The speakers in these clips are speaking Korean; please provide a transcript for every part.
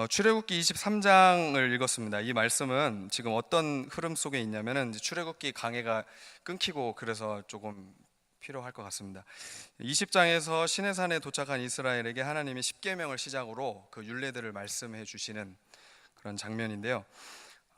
출애굽기 23장을 읽었습니다. 이 말씀은 지금 어떤 흐름 속에 있냐면은 출애굽기 강해가 끊기고 그래서 조금 필요할 것 같습니다. 20장에서 시내산에 도착한 이스라엘에게 하나님이 십계명을 시작으로 그 율례들을 말씀해 주시는 그런 장면인데요.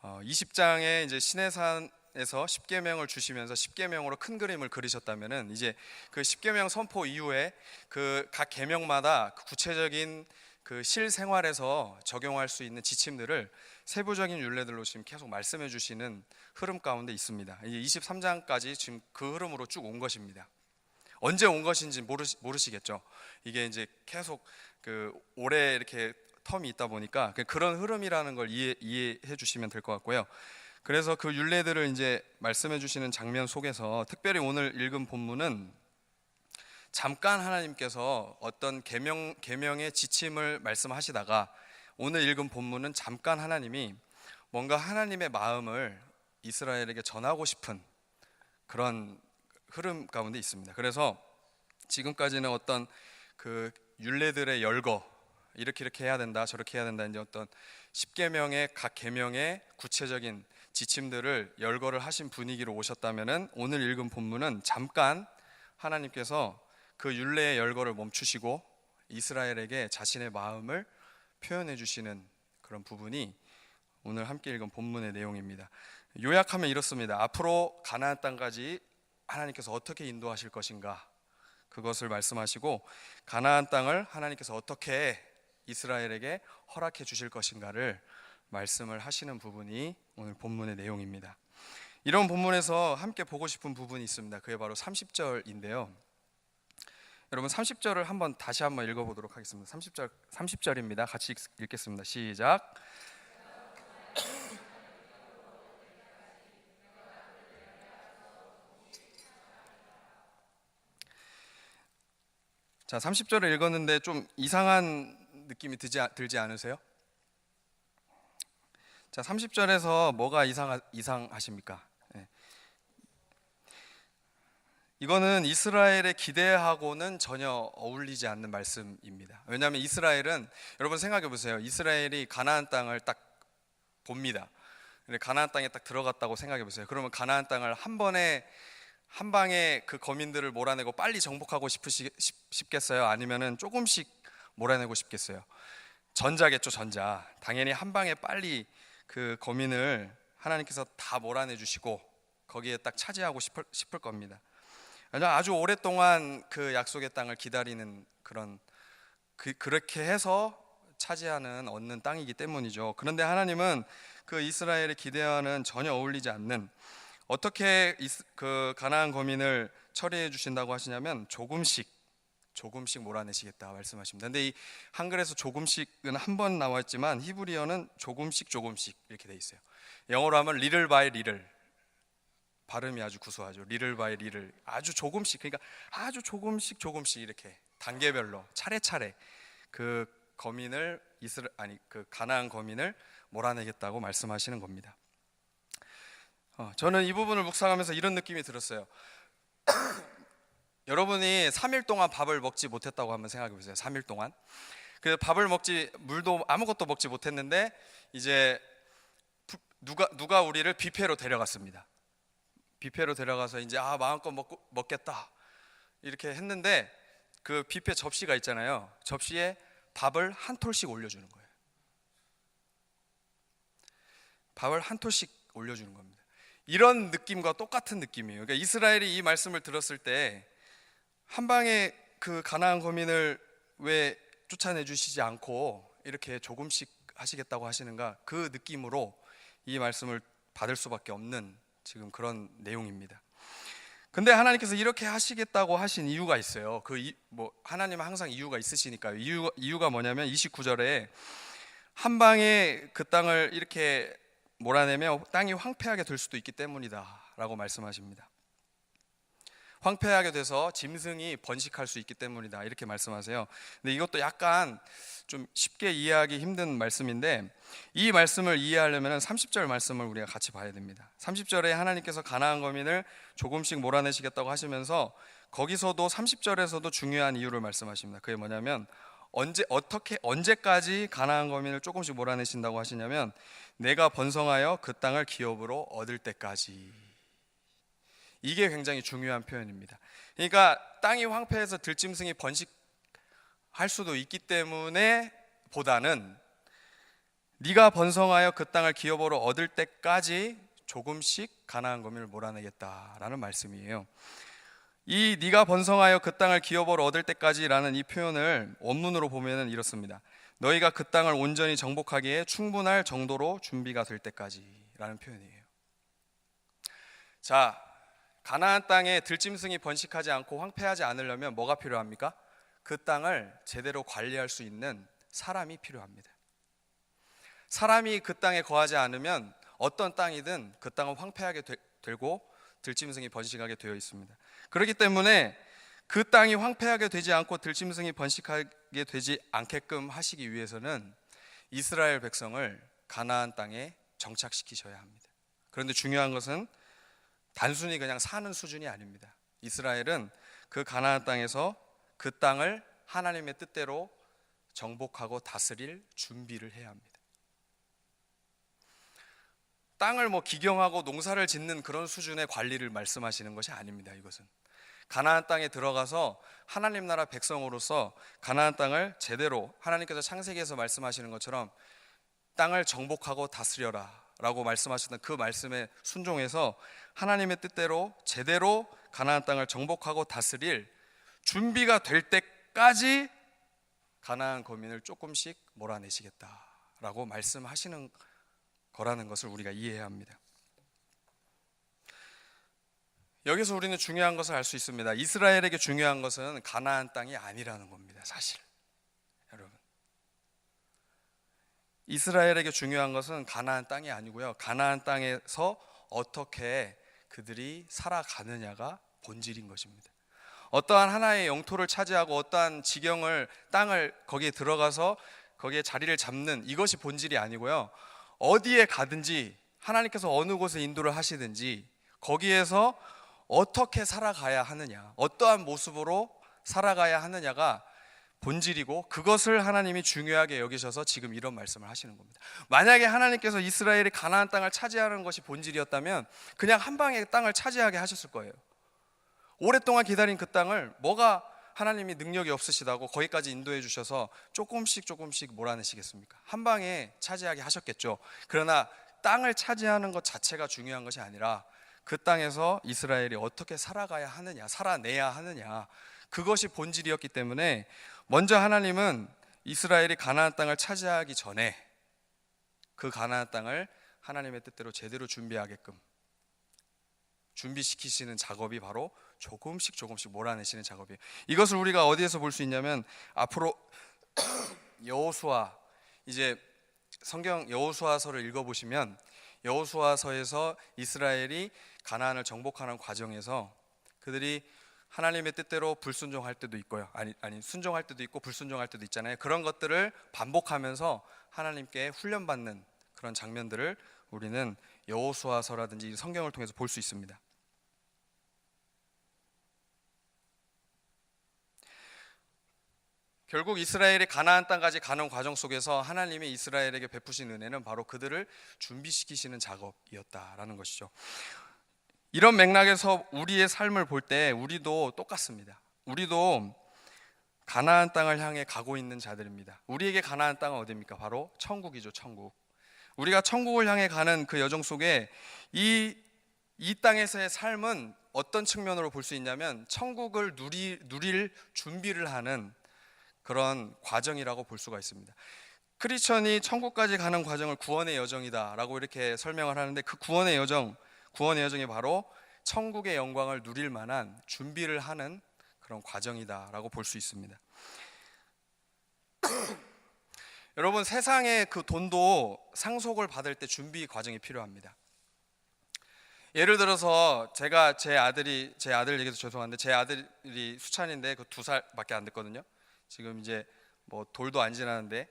20장에 이제 시내산에서 십계명을 주시면서 십계명으로 큰 그림을 그리셨다면은 이제 그 십계명 선포 이후에 그 각 계명마다 그 구체적인 그 실생활에서 적용할 수 있는 지침들을 세부적인 율례들로 지금 계속 말씀해 주시는 흐름 가운데 있습니다. 이제 23장까지 지금 그 흐름으로 쭉 온 것입니다. 언제 온 것인지 모르시겠죠. 이게 이제 계속 그 오래 이렇게 텀이 있다 보니까 그런 흐름이라는 걸 이해해 주시면 될 것 같고요. 그래서 그 율례들을 이제 말씀해 주시는 장면 속에서 특별히 오늘 읽은 본문은 잠깐 하나님께서 어떤 계명의 지침을 말씀하시다가 오늘 읽은 본문은 잠깐 하나님이 뭔가 하나님의 마음을 이스라엘에게 전하고 싶은 그런 흐름 가운데 있습니다. 그래서 지금까지는 어떤 그 율례들의 열거 이렇게 해야 된다 저렇게 해야 된다 이제 어떤 십계명의 각 계명의 구체적인 지침들을 열거를 하신 분위기로 오셨다면은 오늘 읽은 본문은 잠깐 하나님께서 그 율례의 열거를 멈추시고 이스라엘에게 자신의 마음을 표현해 주시는 그런 부분이 오늘 함께 읽은 본문의 내용입니다. 요약하면 이렇습니다. 앞으로 가나안 땅까지 하나님께서 어떻게 인도하실 것인가 그것을 말씀하시고 가나안 땅을 하나님께서 어떻게 이스라엘에게 허락해 주실 것인가를 말씀을 하시는 부분이 오늘 본문의 내용입니다. 이런 본문에서 함께 보고 싶은 부분이 있습니다. 그게 바로 30절인데요. 여러분 30절을 다시 한번 읽어보도록 하겠습니다. 30절입니다. 같이 읽겠습니다. 시작. 자, 30절을 읽었는데 좀 이상한 느낌이 들지 않으세요? 자, 30절에서 뭐가 이상하십니까? 네. 이거는 이스라엘의 기대하고는 전혀 어울리지 않는 말씀입니다. 왜냐하면 이스라엘은 여러분 생각해 보세요. 이스라엘이 가나안 땅을 딱 봅니다. 가나안 땅에 딱 들어갔다고 생각해 보세요. 그러면 가나안 땅을 한 방에 그 거민들을 몰아내고 빨리 정복하고 싶겠어요? 아니면은 조금씩 몰아내고 싶겠어요? 전자겠죠, 전자. 당연히 한 방에 빨리 그 거민을 하나님께서 다 몰아내 주시고 거기에 딱 차지하고 싶을 겁니다. 아주 오랫동안 그 약속의 땅을 기다리는 그렇게 해서 얻는 땅이기 때문이죠. 그런데 하나님은 그 이스라엘의 기대와는 전혀 어울리지 않는 어떻게 그 가나안 거민을 처리해 주신다고 하시냐면 조금씩 몰아내시겠다 말씀하십니다. 근데 이 한글에서 조금씩은 한 번 나왔지만 히브리어는 조금씩 이렇게 돼 있어요. 영어로 하면 little by little. 발음이 아주 구수하죠. little by little. 아주 조금씩, 그러니까 아주 조금씩 이렇게 단계별로 차례차례 그 가나안 거민을 몰아내겠다고 말씀하시는 겁니다. 저는 이 부분을 묵상하면서 이런 느낌이 들었어요. 여러분이 3일 동안 밥을 먹지 못했다고 한번 생각해 보세요. 3일 동안. 그 물도 아무것도 먹지 못했는데 이제 누가 우리를 뷔페로 데려갔습니다. 뷔페로 데려가서 이제 마음껏 먹겠다 이렇게 했는데 그 뷔페 접시가 있잖아요. 접시에 밥을 한 톨씩 올려주는 거예요. 밥을 한 톨씩 올려주는 겁니다. 이런 느낌과 똑같은 느낌이에요. 그러니까 이스라엘이 이 말씀을 들었을 때 한 방에 그 가나안 거민을 왜 쫓아내 주시지 않고 이렇게 조금씩 하시겠다고 하시는가, 그 느낌으로 이 말씀을 받을 수밖에 없는 지금 그런 내용입니다. 근데 하나님께서 이렇게 하시겠다고 하신 이유가 있어요. 하나님은 항상 이유가 있으시니까요. 이유가 뭐냐면 29절에 한 방에 그 땅을 이렇게 몰아내면 땅이 황폐하게 될 수도 있기 때문이다 라고 말씀하십니다. 황폐하게 돼서 짐승이 번식할 수 있기 때문이다 이렇게 말씀하세요. 근데 이것도 약간 좀 쉽게 이해하기 힘든 말씀인데 이 말씀을 이해하려면 30절 말씀을 우리가 같이 봐야 됩니다. 30절에 하나님께서 가나안 거민을 조금씩 몰아내시겠다고 하시면서 거기서도 30절에서도 중요한 이유를 말씀하십니다. 그게 뭐냐면 언제까지 가나안 거민을 조금씩 몰아내신다고 하시냐면 내가 번성하여 그 땅을 기업으로 얻을 때까지. 이게 굉장히 중요한 표현입니다. 그러니까 땅이 황폐해서 들짐승이 번식할 수도 있기 때문에 보다는 네가 번성하여 그 땅을 기업으로 얻을 때까지 조금씩 가나안 거민을 몰아내겠다라는 말씀이에요. 이 네가 번성하여 그 땅을 기업으로 얻을 때까지라는 이 표현을 원문으로 보면은 이렇습니다. 너희가 그 땅을 온전히 정복하기에 충분할 정도로 준비가 될 때까지라는 표현이에요. 자, 가나안 땅에 들짐승이 번식하지 않고 황폐하지 않으려면 뭐가 필요합니까? 그 땅을 제대로 관리할 수 있는 사람이 필요합니다. 사람이 그 땅에 거하지 않으면 어떤 땅이든 그 땅은 황폐하게 되고 들짐승이 번식하게 되어 있습니다. 그렇기 때문에 그 땅이 황폐하게 되지 않고 들짐승이 번식하게 되지 않게끔 하시기 위해서는 이스라엘 백성을 가나안 땅에 정착시키셔야 합니다. 그런데 중요한 것은 단순히 그냥 사는 수준이 아닙니다. 이스라엘은 그 가나안 땅에서 그 땅을 하나님의 뜻대로 정복하고 다스릴 준비를 해야 합니다. 땅을 기경하고 농사를 짓는 그런 수준의 관리를 말씀하시는 것이 아닙니다. 이것은 가나안 땅에 들어가서 하나님 나라 백성으로서 가나안 땅을 제대로 하나님께서 창세기에서 말씀하시는 것처럼 땅을 정복하고 다스려라 라고 말씀하셨던 그 말씀에 순종해서 하나님의 뜻대로 제대로 가나안 땅을 정복하고 다스릴 준비가 될 때까지 가나안 거민을 조금씩 몰아내시겠다라고 말씀하시는 거라는 것을 우리가 이해해야 합니다. 여기서 우리는 중요한 것을 알 수 있습니다. 이스라엘에게 중요한 것은 가나안 땅이 아니라는 겁니다. 사실 여러분, 이스라엘에게 중요한 것은 가나안 땅이 아니고요, 가나안 땅에서 어떻게 그들이 살아가느냐가 본질인 것입니다. 어떠한 하나의 영토를 차지하고 어떠한 지경을, 땅을 거기에 들어가서 거기에 자리를 잡는 이것이 본질이 아니고요, 어디에 가든지 하나님께서 어느 곳에 인도를 하시든지 거기에서 어떻게 살아가야 하느냐, 어떠한 모습으로 살아가야 하느냐가 본질이고, 그것을 하나님이 중요하게 여기셔서 지금 이런 말씀을 하시는 겁니다. 만약에 하나님께서 이스라엘이 가나안 땅을 차지하는 것이 본질이었다면 그냥 한 방에 땅을 차지하게 하셨을 거예요. 오랫동안 기다린 그 땅을 뭐가 하나님이 능력이 없으시다고 거기까지 인도해 주셔서 조금씩 몰아내시겠습니까? 한 방에 차지하게 하셨겠죠. 그러나 땅을 차지하는 것 자체가 중요한 것이 아니라 그 땅에서 이스라엘이 어떻게 살아가야 하느냐, 살아내야 하느냐, 그것이 본질이었기 때문에 먼저 하나님은 이스라엘이 가나안 땅을 차지하기 전에 그 가나안 땅을 하나님의 뜻대로 제대로 준비하게끔 준비시키시는 작업이 바로 조금씩 몰아내시는 작업이에요. 이것을 우리가 어디에서 볼 수 있냐면 앞으로 여호수아, 이제 성경 여호수아서를 읽어보시면 여호수아서에서 이스라엘이 가나안을 정복하는 과정에서 그들이 하나님의 뜻대로 불순종할 때도 있고요, 아니 순종할 때도 있고 불순종할 때도 있잖아요. 그런 것들을 반복하면서 하나님께 훈련받는 그런 장면들을 우리는 여호수아서라든지 성경을 통해서 볼 수 있습니다. 결국 이스라엘이 가나안 땅까지 가는 과정 속에서 하나님이 이스라엘에게 베푸신 은혜는 바로 그들을 준비시키시는 작업이었다라는 것이죠. 이런 맥락에서 우리의 삶을 볼 때 우리도 똑같습니다. 우리도 가나안 땅을 향해 가고 있는 자들입니다. 우리에게 가나안 땅은 어디입니까? 바로 천국이죠, 천국. 우리가 천국을 향해 가는 그 여정 속에 이 땅에서의 삶은 어떤 측면으로 볼 수 있냐면 천국을 누릴 준비를 하는 그런 과정이라고 볼 수가 있습니다. 크리스천이 천국까지 가는 과정을 구원의 여정이다라고 이렇게 설명을 하는데, 그 구원의 여정이 바로 천국의 영광을 누릴 만한 준비를 하는 그런 과정이다라고 볼 수 있습니다. 여러분, 세상의 그 돈도 상속을 받을 때 준비 과정이 필요합니다. 예를 들어서 제가 제 아들 얘기도 죄송한데, 제 아들이 수찬인데 그 2살밖에 안 됐거든요. 지금 이제 돌도 안 지나는데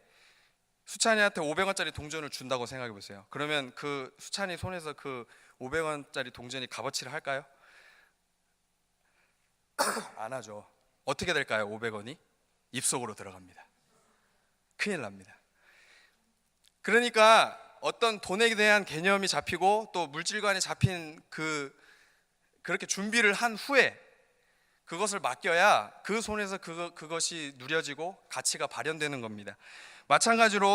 수찬이한테 500원짜리 동전을 준다고 생각해 보세요. 그러면 그 수찬이 손에서 그 500원짜리 동전이 값어치를 할까요? 안 하죠. 어떻게 될까요? 500원이 입속으로 들어갑니다. 큰일 납니다. 그러니까 어떤 돈에 대한 개념이 잡히고 또 물질관이 잡힌 그렇게 준비를 한 후에 그것을 맡겨야 그 손에서 그것이 누려지고 가치가 발현되는 겁니다. 마찬가지가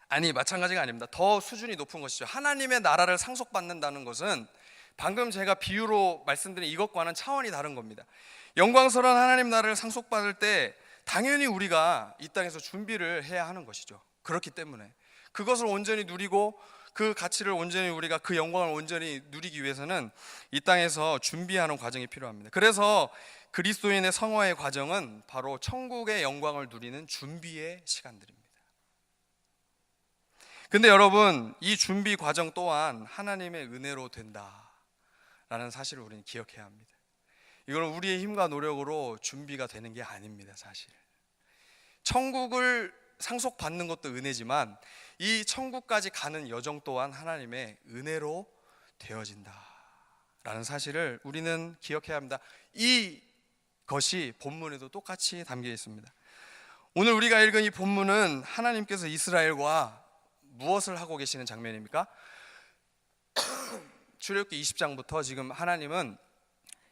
아닙니다. 더 수준이 높은 것이죠. 하나님의 나라를 상속받는다는 것은 방금 제가 비유로 말씀드린 이것과는 차원이 다른 겁니다. 영광스러운 하나님 나라를 상속받을 때 당연히 우리가 이 땅에서 준비를 해야 하는 것이죠. 그렇기 때문에 그것을 온전히 누리고 그 가치를 온전히 우리가 그 영광을 온전히 누리기 위해서는 이 땅에서 준비하는 과정이 필요합니다. 그래서 그리스도인의 성화의 과정은 바로 천국의 영광을 누리는 준비의 시간들입니다. 근데 여러분, 이 준비 과정 또한 하나님의 은혜로 된다라는 사실을 우리는 기억해야 합니다. 이건 우리의 힘과 노력으로 준비가 되는 게 아닙니다. 사실 천국을 상속받는 것도 은혜지만 이 천국까지 가는 여정 또한 하나님의 은혜로 되어진다라는 사실을 우리는 기억해야 합니다. 이것이 본문에도 똑같이 담겨 있습니다. 오늘 우리가 읽은 이 본문은 하나님께서 이스라엘과 무엇을 하고 계시는 장면입니까? 출애굽기 20장부터 지금 하나님은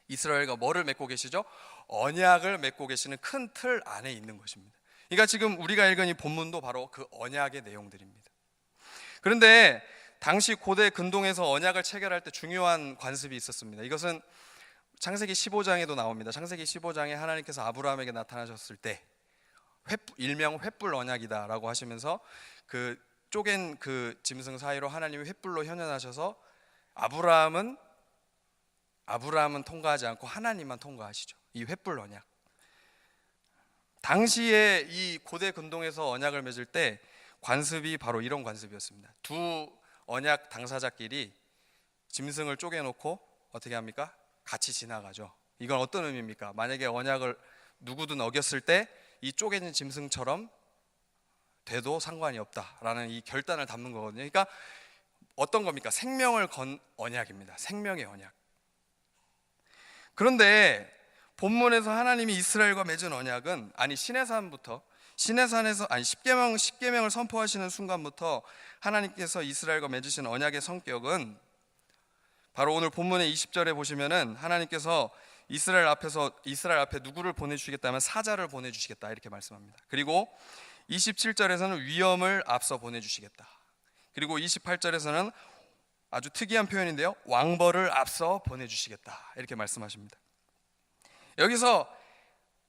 이스라엘과 뭐를 맺고 계시죠? 언약을 맺고 계시는 큰 틀 안에 있는 것입니다. 그러니까 지금 우리가 읽은 이 본문도 바로 그 언약의 내용들입니다. 그런데 당시 고대 근동에서 언약을 체결할 때 중요한 관습이 있었습니다. 이것은 창세기 15장에도 나옵니다. 창세기 15장에 하나님께서 아브라함에게 나타나셨을 때 일명 횃불 언약이다라고 하시면서 그 쪼갠 그 짐승 사이로 하나님이 횃불로 현현하셔서 아브라함은 통과하지 않고 하나님만 통과하시죠. 이 횃불 언약. 당시에 이 고대 근동에서 언약을 맺을 때 관습이 바로 이런 관습이었습니다. 두 언약 당사자끼리 짐승을 쪼개놓고 어떻게 합니까? 같이 지나가죠. 이건 어떤 의미입니까? 만약에 언약을 누구든 어겼을 때 이 쪼개진 짐승처럼 돼도 상관이 없다라는 이 결단을 담는 거거든요. 그러니까 어떤 겁니까? 생명을 건 언약입니다. 생명의 언약. 그런데 본문에서 하나님이 이스라엘과 맺은 언약은 시내산에서 10계명을 선포하시는 순간부터 하나님께서 이스라엘과 맺으신 언약의 성격은 바로 오늘 본문의 20절에 보시면은 하나님께서 이스라엘 앞에 누구를 보내주시겠다면 사자를 보내주시겠다 이렇게 말씀합니다. 그리고 27절에서는 위엄을 앞서 보내주시겠다. 그리고 28절에서는 아주 특이한 표현인데요, 왕벌을 앞서 보내주시겠다 이렇게 말씀하십니다. 여기서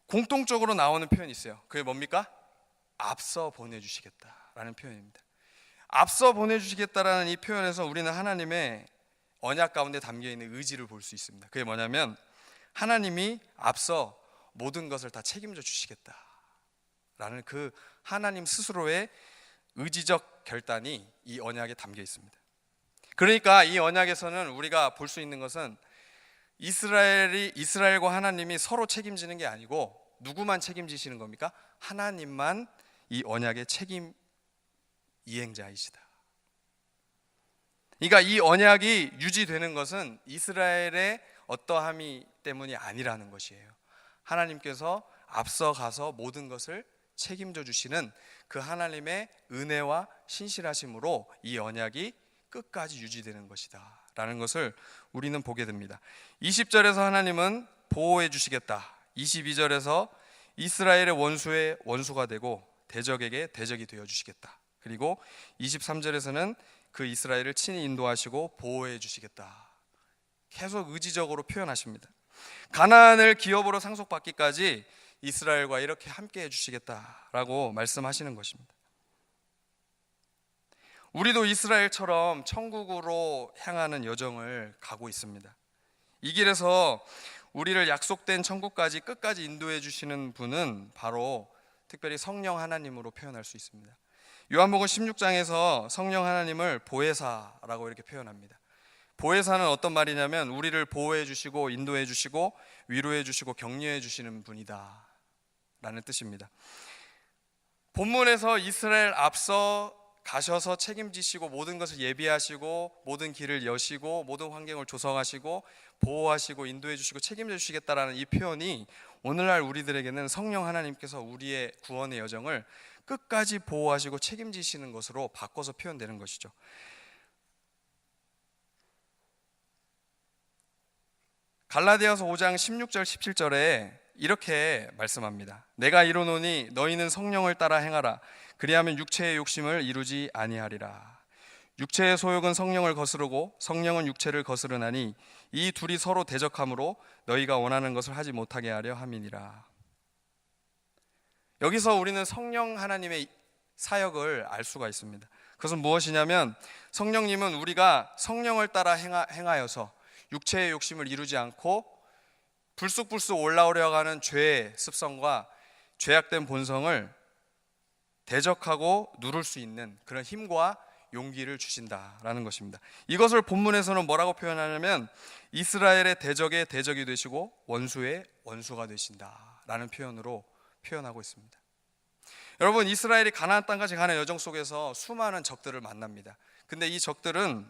공통적으로 나오는 표현이 있어요. 그게 뭡니까? 앞서 보내주시겠다라는 표현입니다. 앞서 보내주시겠다라는 이 표현에서 우리는 하나님의 언약 가운데 담겨있는 의지를 볼 수 있습니다. 그게 뭐냐면 하나님이 앞서 모든 것을 다 책임져 주시겠다라는 그 하나님 스스로의 의지적 결단이 이 언약에 담겨 있습니다. 그러니까 이 언약에서는 우리가 볼 수 있는 것은 이스라엘과 하나님이 서로 책임지는 게 아니고 누구만 책임지시는 겁니까? 하나님만 이 언약의 책임 이행자이시다. 그러니까 이 언약이 유지되는 것은 이스라엘의 어떠함이 때문이 아니라는 것이에요. 하나님께서 앞서가서 모든 것을 책임져 주시는 그 하나님의 은혜와 신실하심으로 이 언약이 끝까지 유지되는 것이다 라는 것을 우리는 보게 됩니다. 20절에서 하나님은 보호해 주시겠다. 22절에서 이스라엘의 원수의 원수가 되고 대적에게 대적이 되어 주시겠다. 그리고 23절에서는 그 이스라엘을 친히 인도하시고 보호해 주시겠다. 계속 의지적으로 표현하십니다. 가나안을 기업으로 상속받기까지 이스라엘과 이렇게 함께 해주시겠다라고 말씀하시는 것입니다. 우리도 이스라엘처럼 천국으로 향하는 여정을 가고 있습니다. 이 길에서 우리를 약속된 천국까지 끝까지 인도해 주시는 분은 바로 특별히 성령 하나님으로 표현할 수 있습니다. 요한복음 16장에서 성령 하나님을 보혜사라고 이렇게 표현합니다. 보혜사는 어떤 말이냐면 우리를 보호해 주시고 인도해 주시고 위로해 주시고 격려해 주시는 분이다 라는 뜻입니다. 본문에서 이스라엘 앞서 가셔서 책임지시고 모든 것을 예비하시고 모든 길을 여시고 모든 환경을 조성하시고 보호하시고 인도해 주시고 책임져 주시겠다라는 이 표현이 오늘날 우리들에게는 성령 하나님께서 우리의 구원의 여정을 끝까지 보호하시고 책임지시는 것으로 바꿔서 표현되는 것이죠. 갈라디아서 5장 16절 17절에 이렇게 말씀합니다. 내가 이르노니 너희는 성령을 따라 행하라. 그리하면 육체의 욕심을 이루지 아니하리라. 육체의 소욕은 성령을 거스르고 성령은 육체를 거스르나니 이 둘이 서로 대적함으로 너희가 원하는 것을 하지 못하게 하려 함이니라. 여기서 우리는 성령 하나님의 사역을 알 수가 있습니다. 그것은 무엇이냐면 성령님은 우리가 성령을 따라 행하여서 육체의 욕심을 이루지 않고 불쑥불쑥 올라오려 하는 죄의 습성과 죄악된 본성을 대적하고 누를 수 있는 그런 힘과 용기를 주신다라는 것입니다. 이것을 본문에서는 뭐라고 표현하냐면 이스라엘의 대적의 대적이 되시고 원수의 원수가 되신다라는 표현으로 표현하고 있습니다. 여러분, 이스라엘이 가나안 땅까지 가는 여정 속에서 수많은 적들을 만납니다. 근데 이 적들은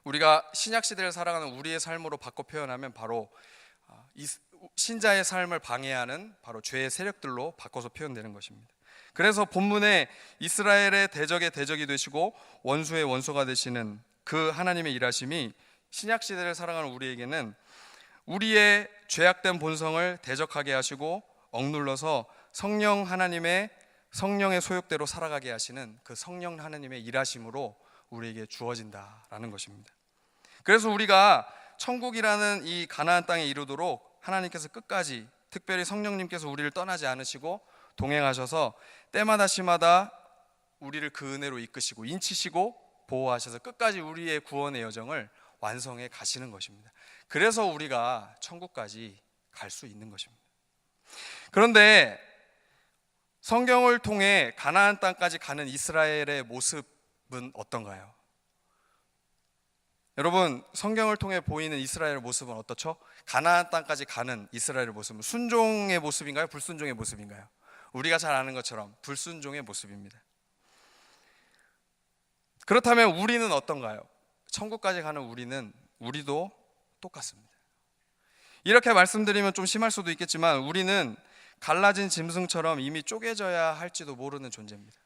우리가 신약 시대를 살아가는 우리의 삶으로 바꿔 표현하면 바로 신자의 삶을 방해하는 바로 죄의 세력들로 바꿔서 표현되는 것입니다. 그래서 본문에 이스라엘의 대적의 대적이 되시고 원수의 원수가 되시는 그 하나님의 일하심이 신약 시대를 살아가는 우리에게는 우리의 죄악된 본성을 대적하게 하시고 억눌러서 성령 하나님의 성령의 소욕대로 살아가게 하시는 그 성령 하나님의 일하심으로 우리에게 주어진다라는 것입니다. 그래서 우리가 천국이라는 이 가나안 땅에 이르도록 하나님께서 끝까지, 특별히 성령님께서 우리를 떠나지 않으시고 동행하셔서 때마다 시마다 우리를 그 은혜로 이끄시고 인치시고 보호하셔서 끝까지 우리의 구원의 여정을 완성해 가시는 것입니다. 그래서 우리가 천국까지 갈 수 있는 것입니다. 그런데 성경을 통해 가나안 땅까지 가는 이스라엘의 모습은 어떤가요? 여러분, 성경을 통해 보이는 이스라엘의 모습은 어떻죠? 가나안 땅까지 가는 이스라엘의 모습은 순종의 모습인가요? 불순종의 모습인가요? 우리가 잘 아는 것처럼 불순종의 모습입니다. 그렇다면 우리는 어떤가요? 천국까지 가는 우리도 똑같습니다. 이렇게 말씀드리면 좀 심할 수도 있겠지만 우리는 갈라진 짐승처럼 이미 쪼개져야 할지도 모르는 존재입니다.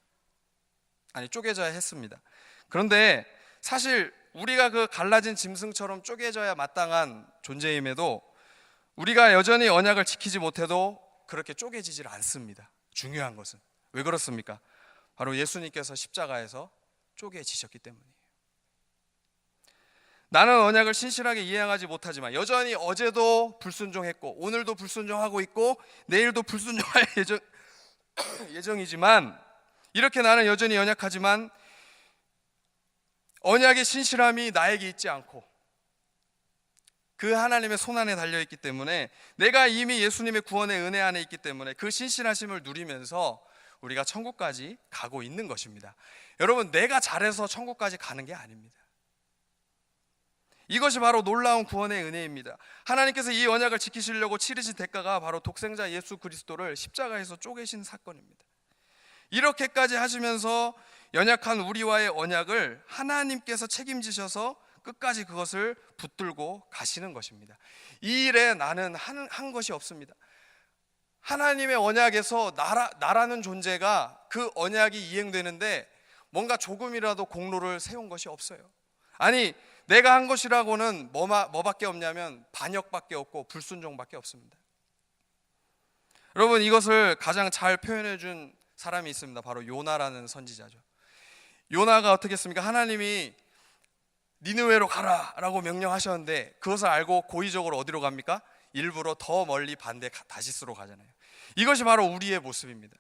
아니, 쪼개져야 했습니다. 그런데 사실 우리가 그 갈라진 짐승처럼 쪼개져야 마땅한 존재임에도 우리가 여전히 언약을 지키지 못해도 그렇게 쪼개지질 않습니다. 중요한 것은 왜 그렇습니까? 바로 예수님께서 십자가에서 쪼개지셨기 때문이에요. 나는 언약을 신실하게 이행하지 못하지만 여전히 어제도 불순종했고 오늘도 불순종하고 있고 내일도 불순종할 예정이지만 이렇게 나는 여전히 연약하지만 언약의 신실함이 나에게 있지 않고 그 하나님의 손안에 달려있기 때문에 내가 이미 예수님의 구원의 은혜 안에 있기 때문에 그 신실하심을 누리면서 우리가 천국까지 가고 있는 것입니다. 여러분, 내가 잘해서 천국까지 가는 게 아닙니다. 이것이 바로 놀라운 구원의 은혜입니다. 하나님께서 이 언약을 지키시려고 치르신 대가가 바로 독생자 예수 그리스도를 십자가에서 쪼개신 사건입니다. 이렇게까지 하시면서 연약한 우리와의 언약을 하나님께서 책임지셔서 끝까지 그것을 붙들고 가시는 것입니다. 이 일에 나는 한 것이 없습니다. 하나님의 언약에서 나라는 존재가 그 언약이 이행되는데 뭔가 조금이라도 공로를 세운 것이 없어요. 아니, 내가 한 것이라고는 뭐밖에 없냐면 반역밖에 없고 불순종밖에 없습니다. 여러분, 이것을 가장 잘 표현해 준 사람이 있습니다. 바로 요나라는 선지자죠. 요나가 어떻게 했습니까? 하나님이 니느웨로 가라 라고 명령하셨는데 그것을 알고 고의적으로 어디로 갑니까? 일부러 더 멀리 반대 다시스로 가잖아요. 이것이 바로 우리의 모습입니다.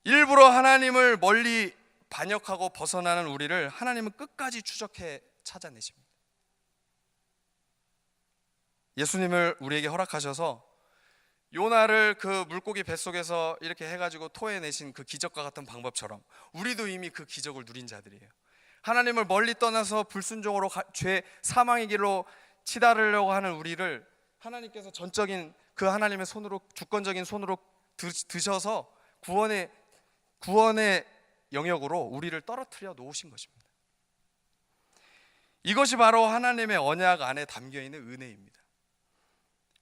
일부러 하나님을 멀리 반역하고 벗어나는 우리를 하나님은 끝까지 추적해 찾아내십니다. 예수님을 우리에게 허락하셔서 요나를 그 물고기 뱃속에서 이렇게 해가지고 토해내신 그 기적과 같은 방법처럼 우리도 이미 그 기적을 누린 자들이에요. 하나님을 멀리 떠나서 불순종으로 죄 사망의 길로 치달으려고 하는 우리를 하나님께서 전적인 그 하나님의 손으로, 주권적인 손으로 드셔서 구원의 영역으로 우리를 떨어뜨려 놓으신 것입니다. 이것이 바로 하나님의 언약 안에 담겨있는 은혜입니다.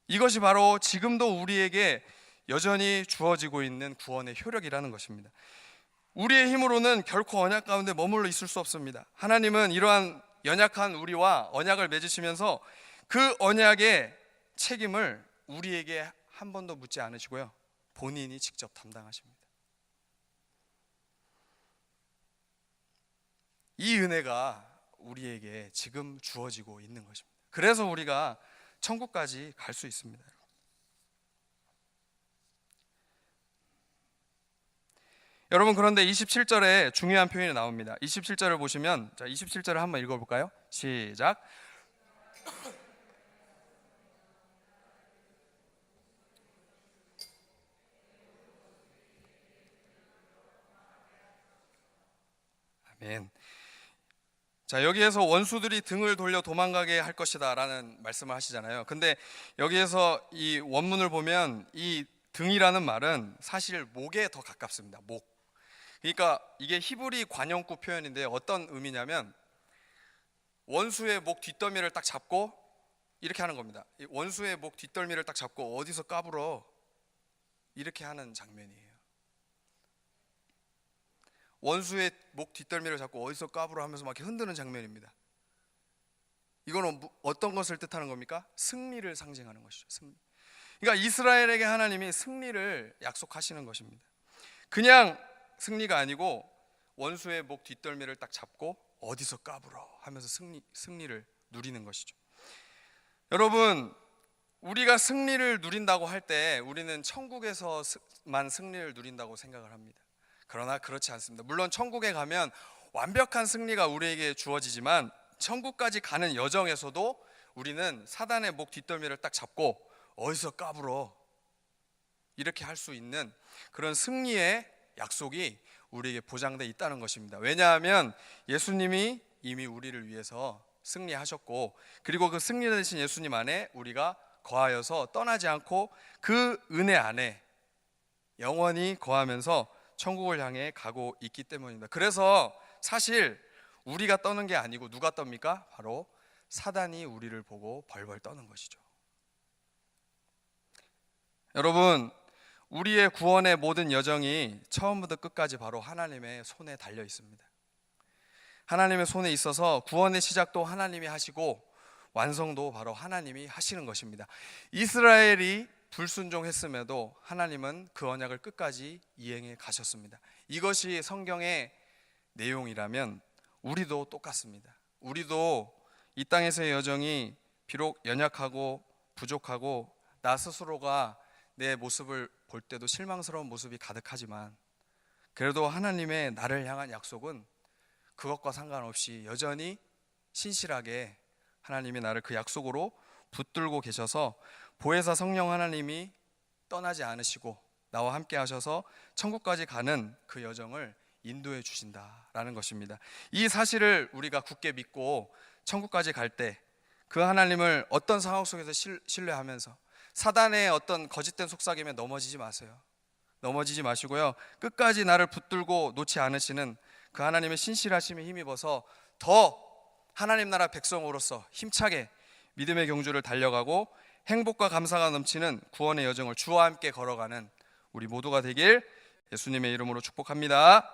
이것이 바로 지금도 우리에게 여전히 주어지고 있는 구원의 효력이라는 것입니다. 우리의 힘으로는 결코 언약 가운데 머물러 있을 수 없습니다. 하나님은 이러한 연약한 우리와 언약을 맺으시면서 그 언약의 책임을 우리에게 한 번도 묻지 않으시고요, 본인이 직접 담당하십니다. 이 은혜가 우리에게 지금 주어지고 있는 것입니다. 그래서 우리가 천국까지 갈 수 있습니다. 여러분, 그런데 27절에 중요한 표현이 나옵니다. 27절을 보시면, 자, 27절을 한번 읽어볼까요? 시작. 아멘. 자, 여기에서 원수들이 등을 돌려 도망가게 할 것이다 라는 말씀을 하시잖아요. 근데 여기에서 이 원문을 보면 이 등이라는 말은 사실 목에 더 가깝습니다. 목. 그러니까 이게 히브리 관용구 표현인데 어떤 의미냐면 원수의 목 뒷덜미를 딱 잡고 이렇게 하는 겁니다. 원수의 목 뒷덜미를 딱 잡고 어디서 까불어, 이렇게 하는 장면이에요. 원수의 목 뒷덜미를 잡고 어디서 까불어 하면서 막 이렇게 흔드는 장면입니다. 이거는 어떤 것을 뜻하는 겁니까? 승리를 상징하는 것이죠. 승리. 그러니까 이스라엘에게 하나님이 승리를 약속하시는 것입니다. 그냥 승리가 아니고 원수의 목 뒷덜미를 딱 잡고 어디서 까불어 하면서 승리를 누리는 것이죠. 여러분, 우리가 승리를 누린다고 할 때 우리는 천국에서만 승리를 누린다고 생각을 합니다. 그러나 그렇지 않습니다. 물론 천국에 가면 완벽한 승리가 우리에게 주어지지만 천국까지 가는 여정에서도 우리는 사단의 목 뒷덜미를 딱 잡고 어디서 까불어, 이렇게 할 수 있는 그런 승리의 약속이 우리에게 보장되어 있다는 것입니다. 왜냐하면 예수님이 이미 우리를 위해서 승리하셨고, 그리고 그 승리되신 예수님 안에 우리가 거하여서 떠나지 않고 그 은혜 안에 영원히 거하면서 천국을 향해 가고 있기 때문입니다. 그래서 사실 우리가 떠는 게 아니고 누가 떱니까? 바로 사단이 우리를 보고 벌벌 떠는 것이죠. 여러분, 우리의 구원의 모든 여정이 처음부터 끝까지 바로 하나님의 손에 달려 있습니다. 하나님의 손에 있어서 구원의 시작도 하나님이 하시고 완성도 바로 하나님이 하시는 것입니다. 이스라엘이 불순종했음에도 하나님은 그 언약을 끝까지 이행해 가셨습니다. 이것이 성경의 내용이라면 우리도 똑같습니다. 우리도 이 땅에서의 여정이 비록 연약하고 부족하고 나 스스로가 내 모습을 볼 때도 실망스러운 모습이 가득하지만 그래도 하나님의 나를 향한 약속은 그것과 상관없이 여전히 신실하게 하나님이 나를 그 약속으로 붙들고 계셔서 보혜사 성령 하나님이 떠나지 않으시고 나와 함께 하셔서 천국까지 가는 그 여정을 인도해 주신다라는 것입니다. 이 사실을 우리가 굳게 믿고 천국까지 갈 때 그 하나님을 어떤 상황 속에서 신뢰하면서 사단의 어떤 거짓된 속삭임에 넘어지지 마세요. 넘어지지 마시고요, 끝까지 나를 붙들고 놓지 않으시는 그 하나님의 신실하심에 힘입어서 더 하나님 나라 백성으로서 힘차게 믿음의 경주를 달려가고 행복과 감사가 넘치는 구원의 여정을 주와 함께 걸어가는 우리 모두가 되길 예수님의 이름으로 축복합니다.